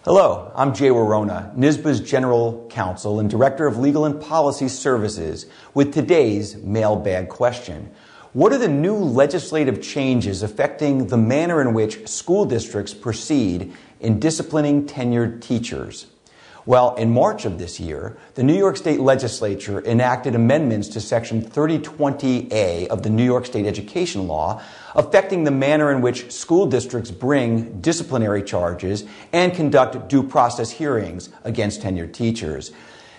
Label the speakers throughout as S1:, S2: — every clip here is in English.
S1: Hello, I'm Jay Warona, NYSSBA's General Counsel and Director of Legal and Policy Services, with today's mailbag question. What are the new legislative changes affecting the manner in which school districts proceed in disciplining tenured teachers? Well, in March of this year, the New York State Legislature enacted amendments to Section 3020A of the New York State Education Law, affecting the manner in which school districts bring disciplinary charges and conduct due process hearings against tenured teachers.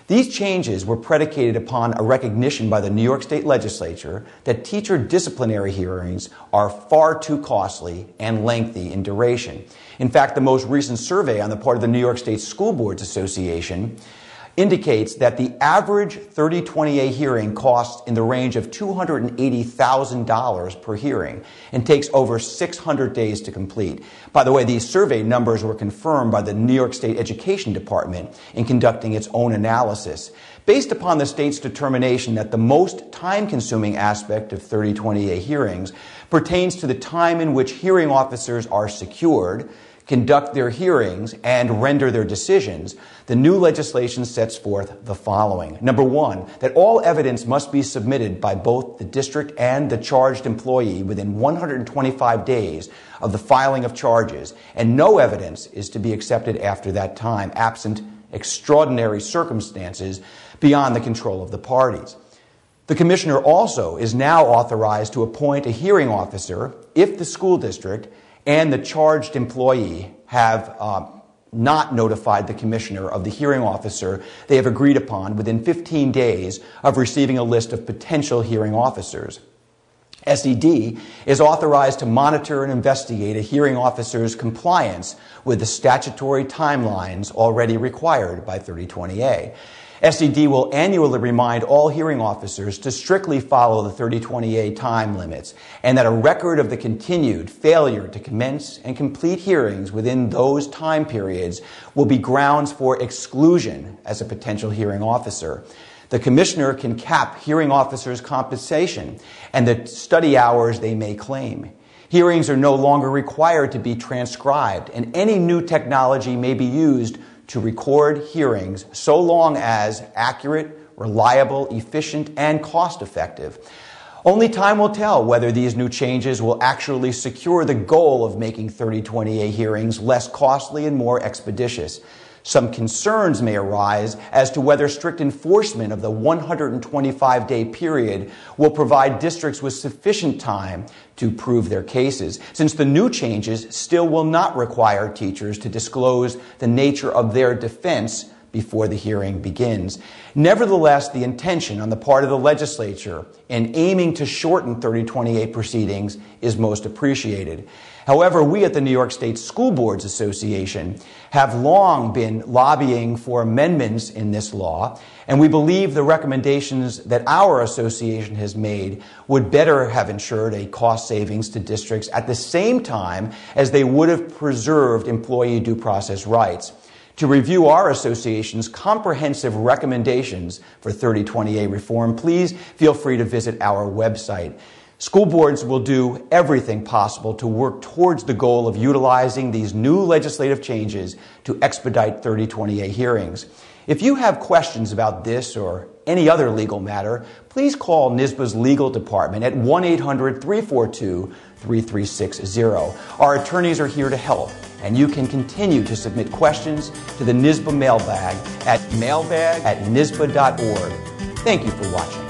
S1: These changes were predicated upon a recognition by the New York State Legislature that teacher disciplinary hearings are far too costly and lengthy in duration. In fact, the most recent survey on the part of the New York State School Boards Association indicates that the average 3020A hearing costs in the range of $280,000 per hearing and takes over 600 days to complete. By the way, these survey numbers were confirmed by the New York State Education Department in conducting its own analysis. Based upon the state's determination that the most time-consuming aspect of 3020A hearings pertains to the time in which hearing officers are secured, conduct their hearings, and render their decisions, the new legislation sets forth the following. Number one, that all evidence must be submitted by both the district and the charged employee within 125 days of the filing of charges, and no evidence is to be accepted after that time, absent extraordinary circumstances beyond the control of the parties. The commissioner also is now authorized to appoint a hearing officer if the school district and the charged employee have not notified the commissioner of the hearing officer they have agreed upon within 15 days of receiving a list of potential hearing officers. SED is authorized to monitor and investigate a hearing officer's compliance with the statutory timelines already required by 3020A. SED will annually remind all hearing officers to strictly follow the 3020A time limits, and that a record of the continued failure to commence and complete hearings within those time periods will be grounds for exclusion as a potential hearing officer. The commissioner can cap hearing officers' compensation and the study hours they may claim. Hearings are no longer required to be transcribed, and any new technology may be used to record hearings so long as accurate, reliable, efficient, and cost-effective. Only time will tell whether these new changes will actually secure the goal of making 3020A hearings less costly and more expeditious. Some concerns may arise as to whether strict enforcement of the 125-day period will provide districts with sufficient time to prove their cases, since the new changes still will not require teachers to disclose the nature of their defense before the hearing begins. Nevertheless, the intention on the part of the legislature in aiming to shorten 3020A proceedings is most appreciated. However, we at the New York State School Boards Association have long been lobbying for amendments in this law, and we believe the recommendations that our association has made would better have ensured a cost savings to districts at the same time as they would have preserved employee due process rights. To review our association's comprehensive recommendations for 3020A reform, please feel free to visit our website. School boards will do everything possible to work towards the goal of utilizing these new legislative changes to expedite 3020A hearings. If you have questions about this or any other legal matter, please call NYSSBA's legal department at 1-800-342-3360. Our attorneys are here to help, and you can continue to submit questions to the NYSSBA mailbag at mailbag@nyssba.org. Thank you for watching.